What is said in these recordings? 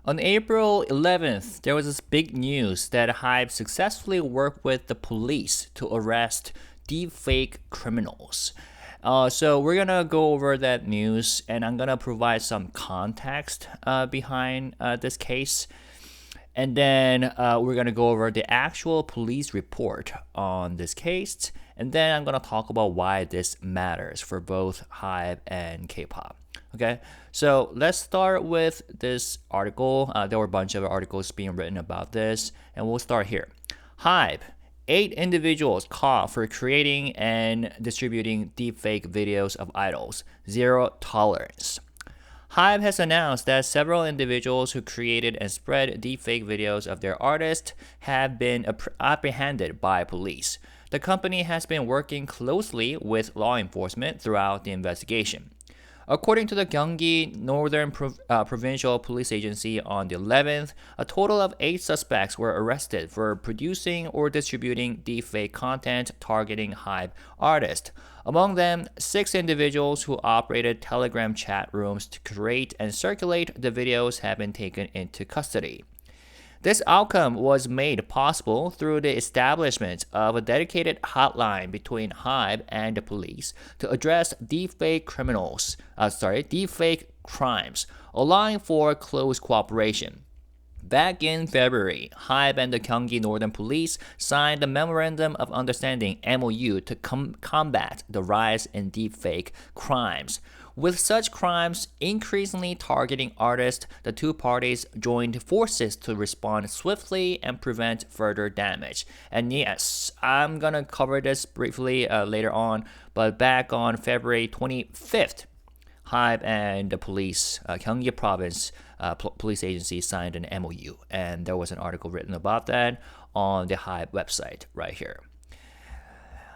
On April 11th, there was this big news that Hive successfully worked with the police to arrest deepfake criminals. So we're gonna go over that news, and I'm gonna provide some context behind this case, and then we're gonna go over the actual police report on this case, and then I'm gonna talk about why this matters for both Hive and Kpop. Okay, so let's start with this article. There were a bunch of articles being written about this, and we'll start here. Hive, 8 individuals caught for creating and distributing deepfake videos of idols. Zero tolerance. Hive has announced that several individuals who created and spread deepfake videos of their artists have been apprehended by police. The company has been working closely with law enforcement throughout the investigation. According to the Gyeonggi Northern Provincial Police Agency on the 11th, a total of 8 suspects were arrested for producing or distributing deepfake content targeting Hive artists. Among them, 6 individuals who operated Telegram chat rooms to create and circulate the videos have been taken into custody. This outcome was made possible through the establishment of a dedicated hotline between Hive and the police to address deepfake crimes, allowing for close cooperation. Back in February, Hive and the Gyeonggi Northern Police signed the Memorandum of Understanding (MOU) to combat the rise in deepfake crimes. With such crimes increasingly targeting artists, the two parties joined forces to respond swiftly and prevent further damage. And yes, I'm gonna cover this briefly later on, but back on February 25th, Hive and the police, Gyeonggi Province Police Agency signed an MOU, and there was an article written about that on the Hive website right here.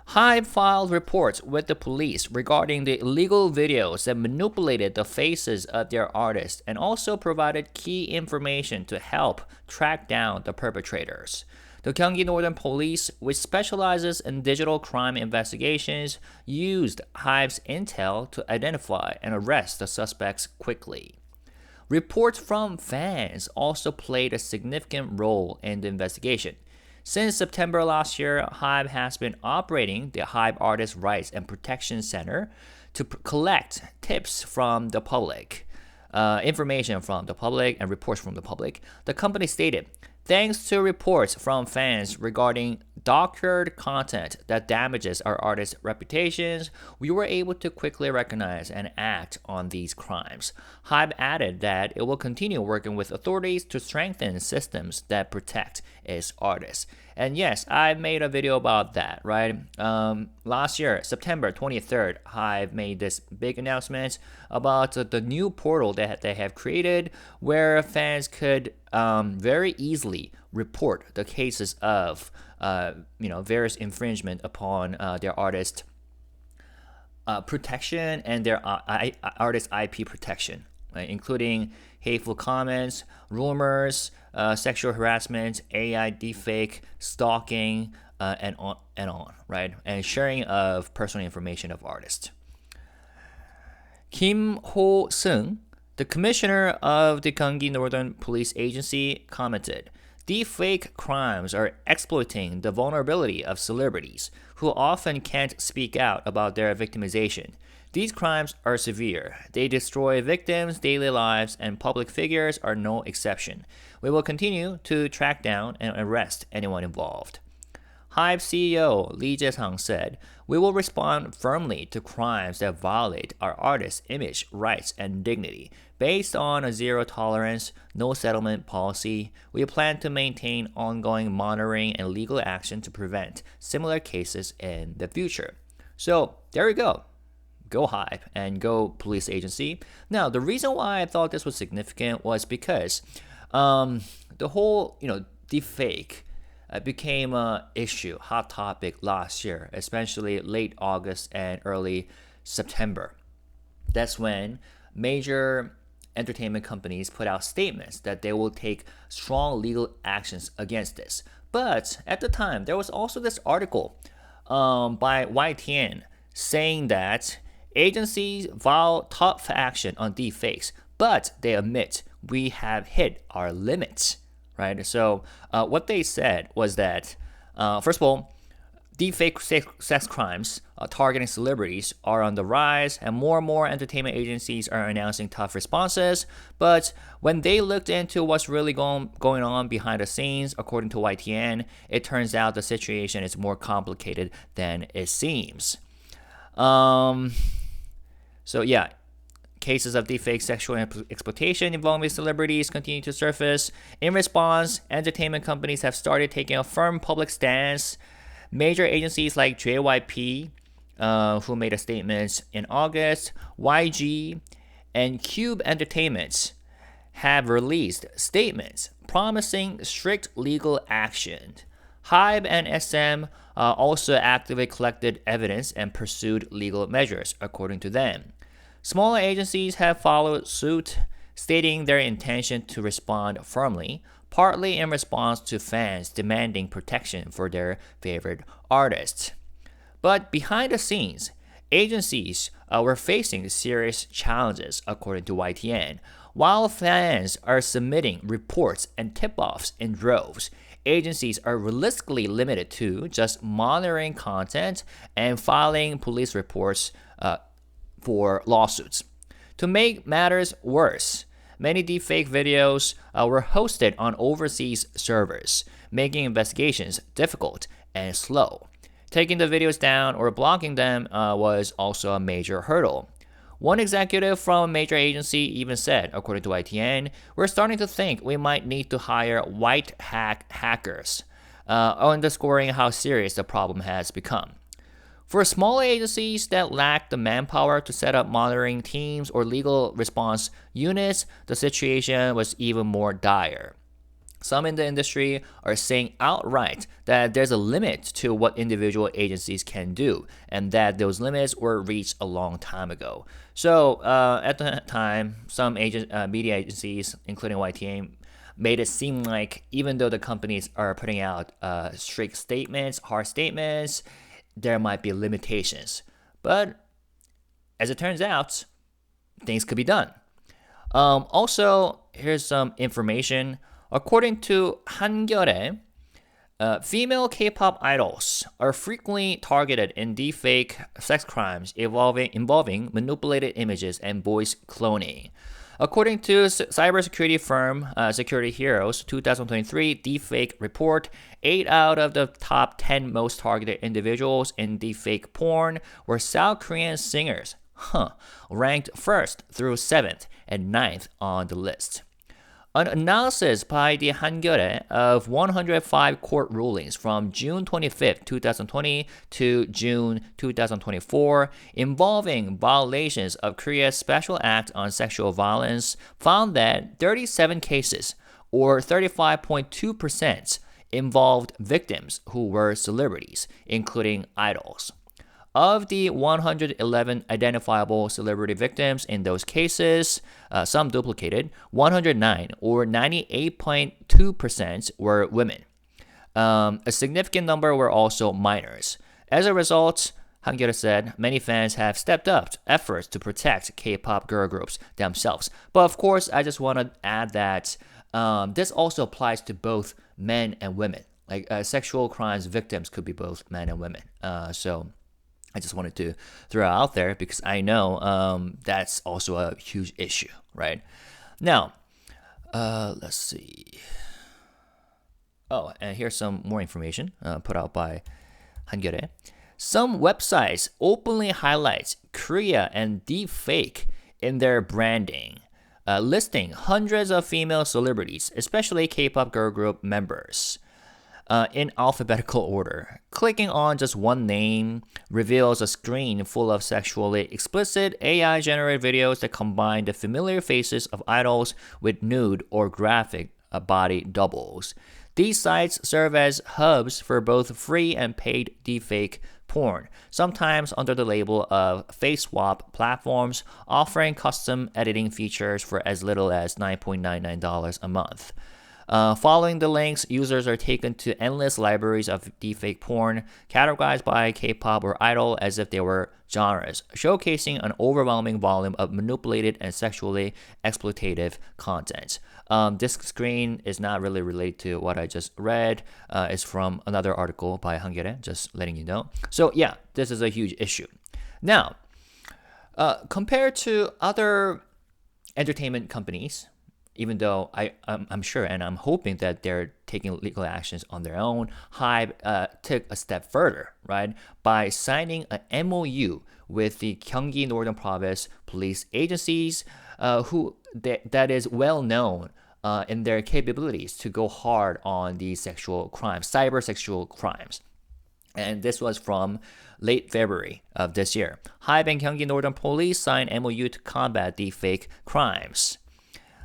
Hive filed reports with the police regarding the illegal videos that manipulated the faces of their artists and also provided key information to help track down the perpetrators. The Gyeonggi Northern Police, which specializes in digital crime investigations, used Hive's intel to identify and arrest the suspects quickly. Reports from fans also played a significant role in the investigation. Since September last year, Hive has been operating the Hive Artist Rights and Protection Center to collect tips from the public, information from the public, and reports from the public. The company stated, thanks to reports from fans regarding doctored content that damages our artists' reputations, we were able to quickly recognize and act on these crimes. Hive added that it will continue working with authorities to strengthen systems that protect its artists. And yes, I made a video about that, right? Last year, September 23rd, Hive made this big announcement about the new portal that they have created where fans could very easily report the cases of various infringement upon their artist protection and their artist IP protection, right? Including hateful comments, rumors, sexual harassment, AI deepfake, stalking, and on, right? And sharing of personal information of artists. Kim Ho-seung, the commissioner of the Gyeonggi Northern Police Agency, commented, deepfake crimes are exploiting the vulnerability of celebrities who often can't speak out about their victimization. These crimes are severe. They destroy victims' daily lives, and public figures are no exception. We will continue to track down and arrest anyone involved. Hive CEO Lee Jae-sang said, we will respond firmly to crimes that violate our artists' image, rights, and dignity. Based on a zero-tolerance, no-settlement policy, we plan to maintain ongoing monitoring and legal action to prevent similar cases in the future. So, there you go. Go Hive and go police agency. Now, the reason why I thought this was significant was because the whole, deepfake became an issue, hot topic last year, especially late August and early September. That's when major entertainment companies put out statements that they will take strong legal actions against this. But at the time, there was also this article by YTN saying that agencies file tough action on deepfakes, but they admit we have hit our limits, right? So what they said was that, first of all, deepfake sex crimes targeting celebrities are on the rise, and more entertainment agencies are announcing tough responses. But when they looked into what's really going on behind the scenes, according to YTN, it turns out the situation is more complicated than it seems. So yeah, cases of deepfake sexual exploitation involving celebrities continue to surface. In response, entertainment companies have started taking a firm public stance. Major agencies like JYP, who made a statement in August, YG, and Cube Entertainment have released statements promising strict legal action. Hive and SM also actively collected evidence and pursued legal measures, according to them. Smaller agencies have followed suit, stating their intention to respond firmly, partly in response to fans demanding protection for their favorite artists. But behind the scenes, agencies were facing serious challenges, according to YTN. While fans are submitting reports and tip-offs in droves, agencies are realistically limited to just monitoring content and filing police reports for lawsuits. To make matters worse, many deepfake videos were hosted on overseas servers, making investigations difficult and slow. Taking the videos down or blocking them was also a major hurdle. One executive from a major agency even said, according to YTN, "We're starting to think we might need to hire white hat hackers," underscoring how serious the problem has become. For smaller agencies that lack the manpower to set up monitoring teams or legal response units, the situation was even more dire. Some in the industry are saying outright that there's a limit to what individual agencies can do, and that those limits were reached a long time ago. So at the time, some media agencies, including YTA, made it seem like even though the companies are putting out strict statements, harsh statements, there might be limitations. But as it turns out, things could be done. Also, here's some information. According to 한겨레, female K-pop idols are frequently targeted in deepfake sex crimes involving manipulated images and voice cloning. According to cybersecurity firm Security Heroes 2023 deepfake report, 8 out of the top 10 most targeted individuals in deepfake porn were South Korean singers, ranked 1st through 7th and 9th on the list. An analysis by the 한겨레 of 105 court rulings from June 25, 2020 to June 2024 involving violations of Korea's Special Act on Sexual Violence found that 37 cases, or 35.2%, involved victims who were celebrities, including idols. Of the 111 identifiable celebrity victims in those cases, some duplicated, 109 or 98.2% were women. A significant number were also minors. As a result, 한겨레 said, many fans have stepped up efforts to protect K-pop girl groups themselves. But of course, I just want to add that this also applies to both men and women. Like sexual crimes victims could be both men and women. So I just wanted to throw it out there because I know that's also a huge issue, right? Now, let's see. Oh, and here's some more information put out by 한겨레. Some websites openly highlight Korea and deepfake in their branding, listing hundreds of female celebrities, especially K-pop girl group members, in alphabetical order. Clicking on just one name reveals a screen full of sexually explicit AI-generated videos that combine the familiar faces of idols with nude or graphic body doubles. These sites serve as hubs for both free and paid deepfake porn, sometimes under the label of face swap platforms, offering custom editing features for as little as $9.99 a month. Following the links, users are taken to endless libraries of deepfake porn, categorized by K-pop or idol as if they were genres, showcasing an overwhelming volume of manipulated and sexually exploitative content. This screen is not really related to what I just read. It's from another article by 한겨레, just letting you know. So yeah, this is a huge issue. Now, compared to other entertainment companies, even though I'm sure and I'm hoping that they're taking legal actions on their own, Hive took a step further, right, by signing an MOU with the Gyeonggi Northern Province Police Agencies, that is well known in their capabilities to go hard on these sexual crimes, cyber sexual crimes. And this was from late February of this year. Hive and Gyeonggi Northern Police signed MOU to combat deepfake crimes.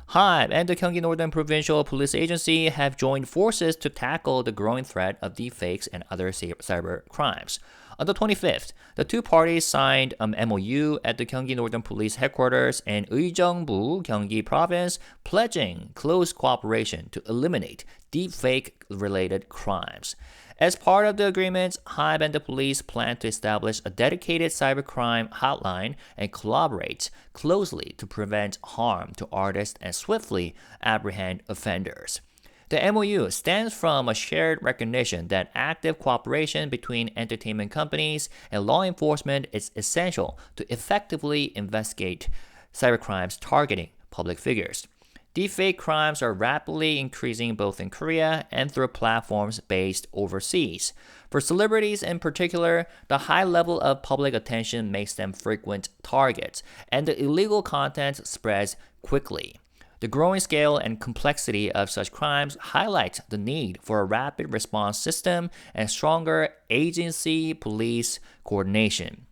Hive and the Gyeonggi Northern Provincial Police Agency have joined forces to tackle the growing threat of deepfakes and other cyber crimes. On the 25th, the two parties signed an MOU at the Gyeonggi Northern Police Headquarters in Uijeongbu, Gyeonggi Province, pledging close cooperation to eliminate deepfake-related crimes. As part of the agreement, Hive and the police plan to establish a dedicated cybercrime hotline and collaborate closely to prevent harm to artists and swiftly apprehend offenders. The MOU stems from a shared recognition that active cooperation between entertainment companies and law enforcement is essential to effectively investigate cybercrimes targeting public figures. Deepfake crimes are rapidly increasing both in Korea and through platforms based overseas. For celebrities in particular, the high level of public attention makes them frequent targets, and the illegal content spreads quickly. The growing scale and complexity of such crimes highlight the need for a rapid response system and stronger agency police coordination.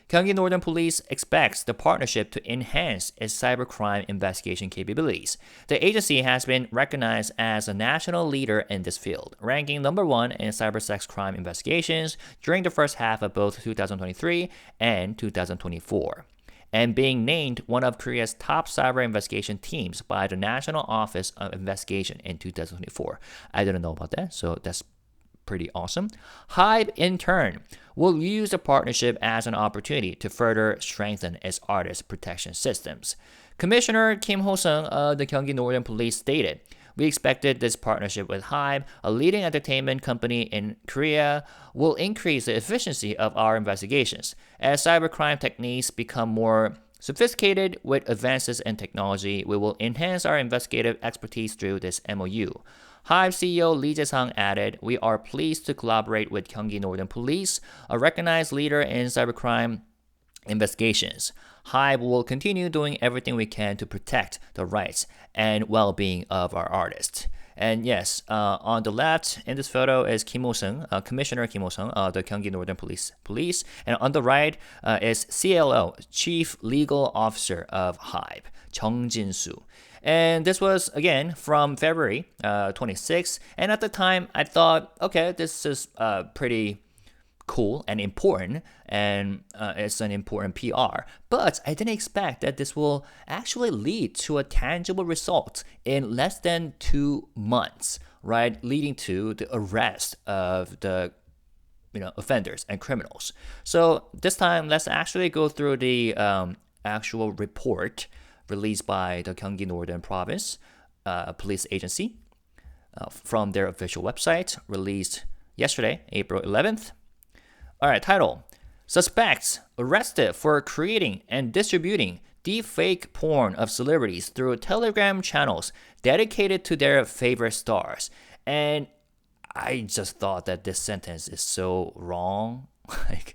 Gyeonggi Northern Police expects the partnership to enhance its cybercrime investigation capabilities. The agency has been recognized as a national leader in this field, ranking number 1 in cybersex crime investigations during the first half of both 2023 and 2024, and being named one of Korea's top cyber investigation teams by the National Office of Investigation in 2024. I didn't know about that, so that's pretty awesome. Hive, in turn, will use the partnership as an opportunity to further strengthen its artist protection systems. Commissioner Kim Ho-sung of the Gyeonggi Northern Police stated, "We expected this partnership with Hive, a leading entertainment company in Korea, will increase the efficiency of our investigations. As cybercrime techniques become more sophisticated with advances in technology, we will enhance our investigative expertise through this MOU." Hive CEO Lee Jae-sang added, "We are pleased to collaborate with Gyeonggi Northern Police, a recognized leader in cybercrime investigations. Hive will continue doing everything we can to protect the rights and well-being of our artists." And yes, on the left in this photo is Kim Ho-sung, Commissioner Kim Ho-sung of the Gyeonggi Northern Police. And on the right is CLO, Chief Legal Officer of Hive, Jung Jin-soo. And this was, again, from February 26th. And at the time, I thought, okay, this is pretty cool and important, and it's an important PR. But I didn't expect that this will actually lead to a tangible result in less than 2 months, right? Leading to the arrest of the offenders and criminals. So this time, let's actually go through the actual report released by the Gyeonggi Northern Province Police Agency from their official website, released yesterday, April 11th. All right, title: Suspects arrested for creating and distributing deepfake porn of celebrities through Telegram channels dedicated to their favorite stars. And I just thought that this sentence is so wrong. like,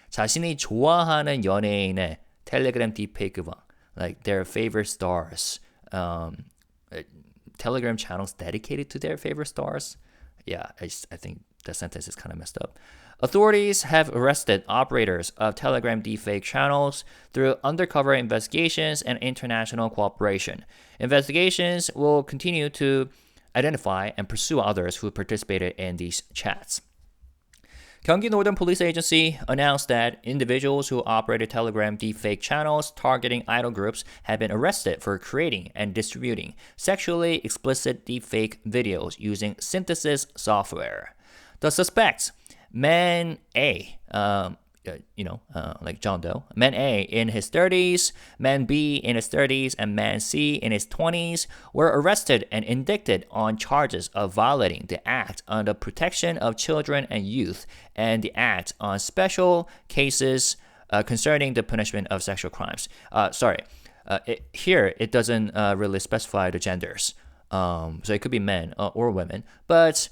자신이 좋아하는 연예인의 텔레그램 딥페이크방. Like their favorite stars, Telegram channels dedicated to their favorite stars. Yeah, I think the sentence is kind of messed up. Authorities have arrested operators of Telegram deepfake channels through undercover investigations and international cooperation. Investigations will continue to identify and pursue others who participated in these chats. Gyeonggi Northern Police Agency announced that individuals who operated Telegram deepfake channels targeting idol groups had been arrested for creating and distributing sexually explicit deepfake videos using synthesis software. The suspects, Man A, like John Doe. Man A in his 30s, Man B in his 30s, and Man C in his 20s were arrested and indicted on charges of violating the Act on the Protection of Children and Youth and the Act on Special Cases concerning the punishment of sexual crimes. Here it doesn't really specify the genders. So it could be men or women, but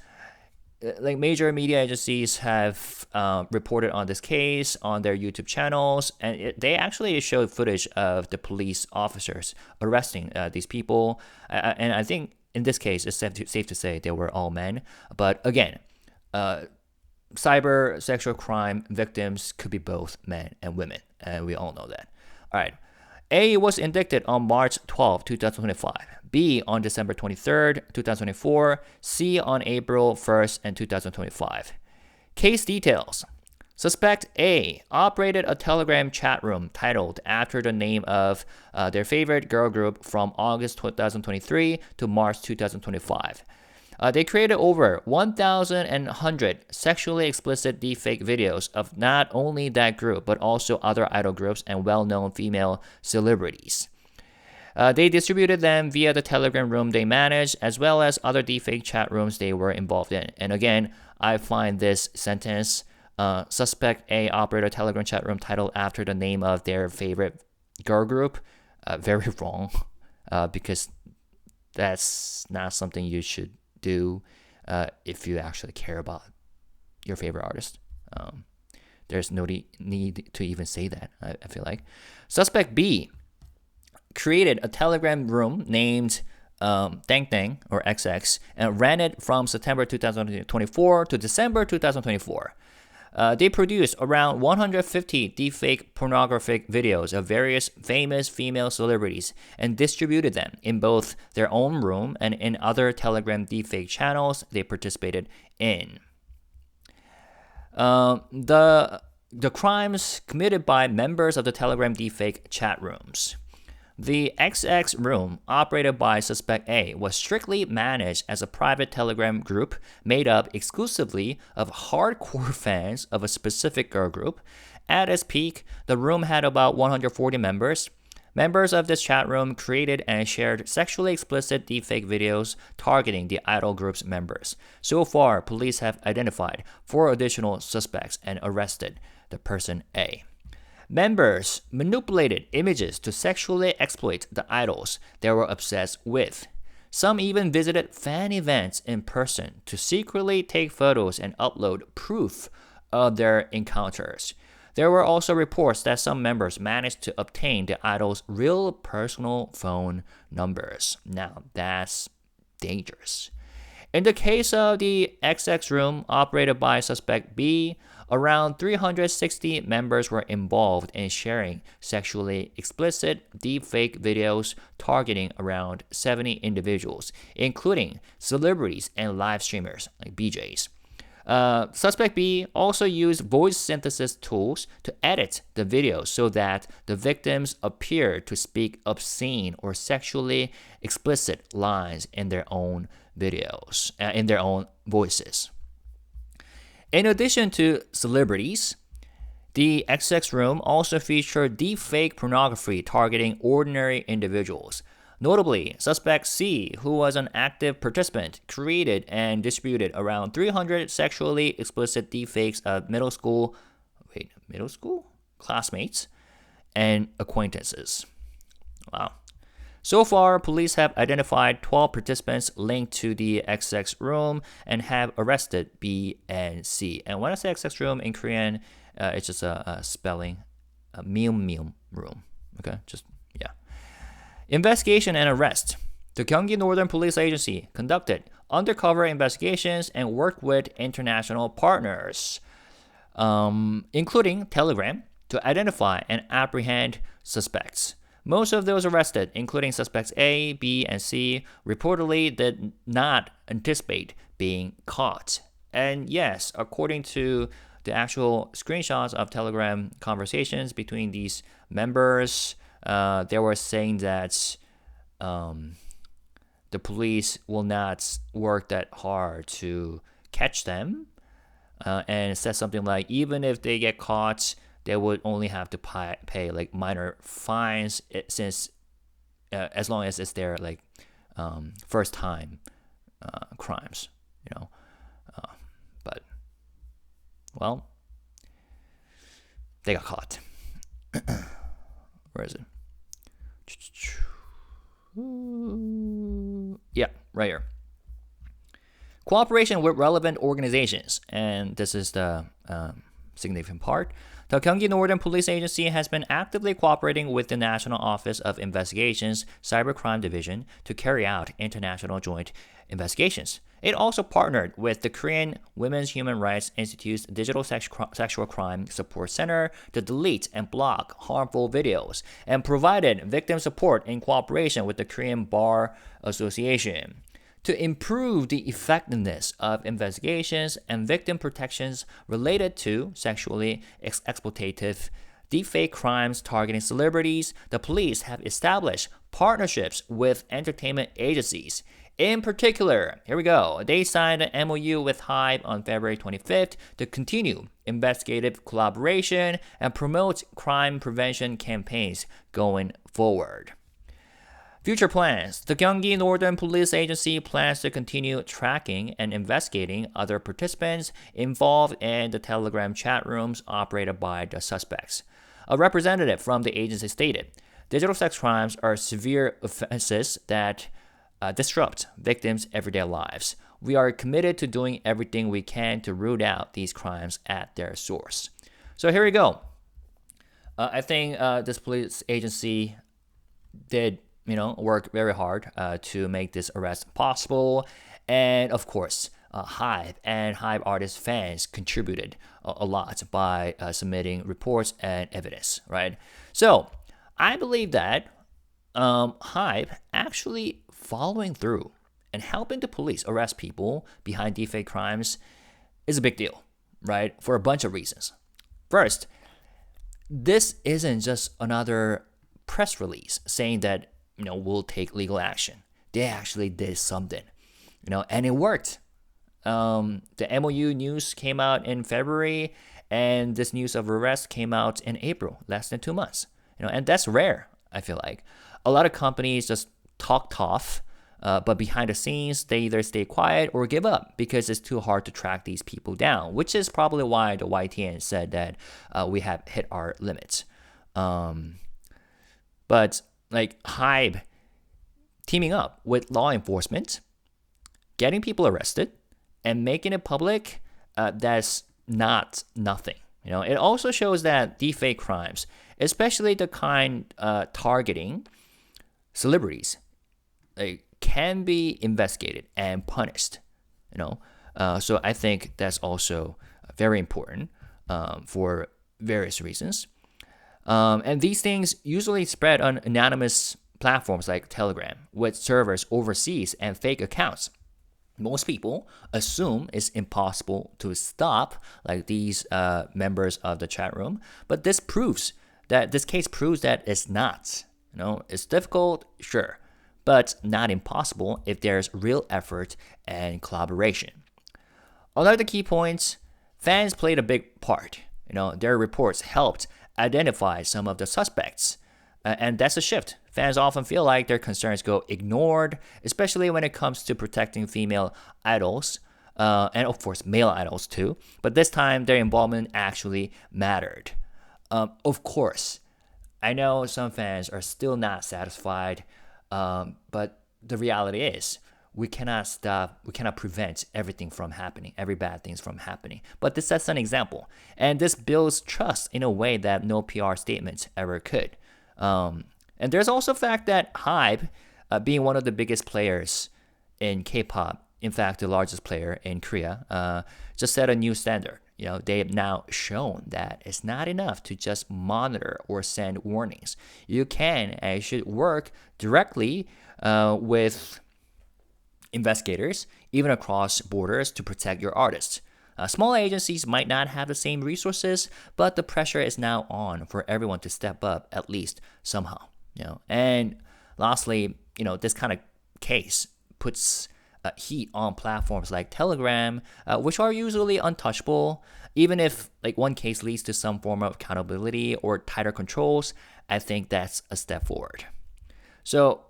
like major media agencies have reported on this case on their YouTube channels, and they actually showed footage of the police officers arresting these people. And I think in this case, it's safe to say they were all men. But again, cyber sexual crime victims could be both men and women, and we all know that. All right. A was indicted on March 12, 2025. B on December 23rd, 2024. C on April 1st, and 2025. Case details. Suspect A operated a Telegram chat room titled after the name of their favorite girl group from August 2023 to March 2025. They created over 1,100 sexually explicit deepfake videos of not only that group, but also other idol groups and well-known female celebrities. They distributed them via the Telegram room they managed, as well as other deepfake chat rooms they were involved in. And again, I find this sentence, suspect A operated a Telegram chat room titled after the name of their favorite girl group, very wrong, because that's not something you should do if you actually care about your favorite artist. There's no need to even say that, I feel like. Suspect B created a Telegram room named Dang Dang or XX and ran it from September 2024 to December 2024. They produced around 150 deepfake pornographic videos of various famous female celebrities and distributed them in both their own room and in other Telegram deepfake channels they participated in. The crimes committed by members of the Telegram deepfake chat rooms. The XX room, operated by Suspect A, was strictly managed as a private Telegram group made up exclusively of hardcore fans of a specific girl group. At its peak, the room had about 140 members. Members of this chat room created and shared sexually explicit deepfake videos targeting the idol group's members. So far, police have identified 4 additional suspects and arrested the person A. Members manipulated images to sexually exploit the idols they were obsessed with. Some even visited fan events in person to secretly take photos and upload proof of their encounters. There were also reports that some members managed to obtain the idols' real personal phone numbers. Now, that's dangerous. In the case of the XX room operated by Suspect B, around 360 members were involved in sharing sexually explicit deepfake videos targeting around 70 individuals, including celebrities and live streamers like BJs. Suspect B also used voice synthesis tools to edit the videos so that the victims appear to speak obscene or sexually explicit lines in their own videos, in their own voices. In addition to celebrities, the XX room also featured deepfake pornography targeting ordinary individuals. Notably, Suspect C, who was an active participant, created and distributed around 300 sexually explicit deepfakes of middle school classmates and acquaintances. Wow. So far, police have identified 12 participants linked to the XX room and have arrested B and C. And when I say XX room in Korean, it's just a spelling, a mium room. Okay, yeah. Investigation and arrest. The Gyeonggi Northern Police Agency conducted undercover investigations and worked with international partners, including Telegram, to identify and apprehend suspects. Most of those arrested, including suspects A, B, and C, reportedly did not anticipate being caught. And yes, according to the actual screenshots of Telegram conversations between these members, they were saying that the police will not work that hard to catch them. and it says something like even if they get caught, they would only have to pay like minor fines since as long as it's their like first time crimes, but well, they got caught. Where is it? Yeah, right here. Cooperation with relevant organizations, and this is the significant part. The Gyeonggi Northern Police Agency has been actively cooperating with the National Office of Investigations Cybercrime Division to carry out international joint investigations. It also partnered with the Korean Women's Human Rights Institute's Digital Sexual Crime Support Center to delete and block harmful videos, and provided victim support in cooperation with the Korean Bar Association. To improve the effectiveness of investigations and victim protections related to sexually exploitative deepfake crimes targeting celebrities, the police have established partnerships with entertainment agencies. In particular, here we go, they signed an MOU with Hive on February 25th to continue investigative collaboration and promote crime prevention campaigns going forward. Future plans. The Gyeonggi Northern Police Agency plans to continue tracking and investigating other participants involved in the Telegram chat rooms operated by the suspects. A representative from the agency stated, digital sex crimes are severe offenses that disrupt victims' everyday lives. We are committed to doing everything we can to root out these crimes at their source. So here we go. I think this police agency did work very hard to make this arrest possible. And of course, Hive and Hive artist fans contributed a lot by submitting reports and evidence, right? So I believe that Hive actually following through and helping the police arrest people behind deepfake crimes is a big deal, right? For a bunch of reasons. First, this isn't just another press release saying that we'll take legal action. They actually did something, and it worked. The MOU news came out in February, and this news of arrest came out in April, less than 2 months. And that's rare, I feel like. A lot of companies just talk tough, but behind the scenes, they either stay quiet or give up because it's too hard to track these people down, which is probably why the YTN said that we have hit our limits. But like Hive teaming up with law enforcement, getting people arrested, and making it public, that's not nothing. It also shows that deepfake crimes, especially the kind targeting celebrities, can be investigated and punished. So I think that's also very important for various reasons. And these things usually spread on anonymous platforms like Telegram with servers overseas and fake accounts. Most people assume it's impossible to stop like these members of the chat room, but this case proves that it's not. It's difficult, sure, but not impossible if there's real effort and collaboration. Another key point, fans played a big part. Their reports helped identify some of the suspects. And that's a shift. Fans often feel like their concerns go ignored, especially when it comes to protecting female idols, and of course male idols too. But this time, their involvement actually mattered. Of course, I know some fans are still not satisfied, but the reality is, we cannot prevent everything from happening, every bad thing from happening. But this sets an example, and this builds trust in a way that no PR statements ever could. And there's also the fact that Hive, being one of the biggest players in K-pop, in fact, the largest player in Korea, just set a new standard. They have now shown that it's not enough to just monitor or send warnings. You can and should work directly with investigators, even across borders, to protect your artists. Small agencies might not have the same resources, but the pressure is now on for everyone to step up at least somehow. And lastly, this kind of case puts heat on platforms like Telegram, which are usually untouchable. Even if like one case leads to some form of accountability or tighter controls, I think that's a step forward. So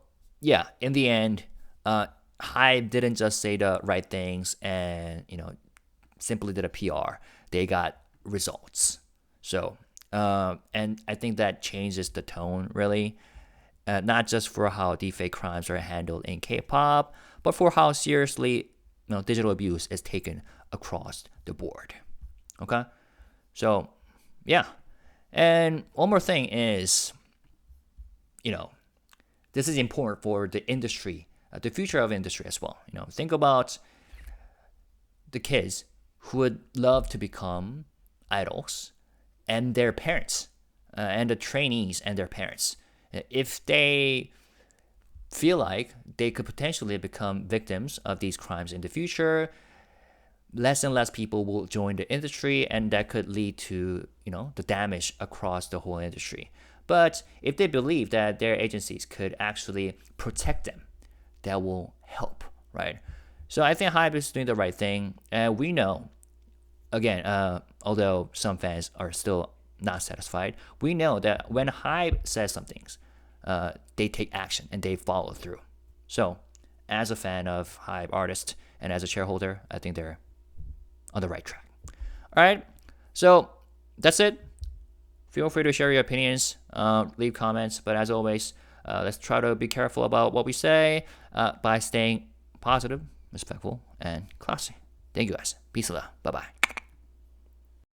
yeah, in the end, Hive didn't just say the right things and simply did a PR. They got results. So and I think that changes the tone really, not just for how deepfake crimes are handled in K-pop, but for how seriously digital abuse is taken across the board. Okay, so yeah, and one more thing is, this is important for the industry, the future of industry as well. Think about the kids who would love to become idols and their parents, and the trainees and their parents. If they feel like they could potentially become victims of these crimes in the future, less and less people will join the industry, and that could lead to the damage across the whole industry. But if they believe that their agencies could actually protect them, that will help, right? So I think Hive is doing the right thing, and we know, again, although some fans are still not satisfied, we know that when Hive says some things, they take action and they follow through. So as a fan of Hive artists and as a shareholder, I think they're on the right track. All right, so that's it. Feel free to share your opinions, leave comments, but as always, let's try to be careful about what we say by staying positive, respectful, and classy. Thank you guys. Peace and love. Bye-bye.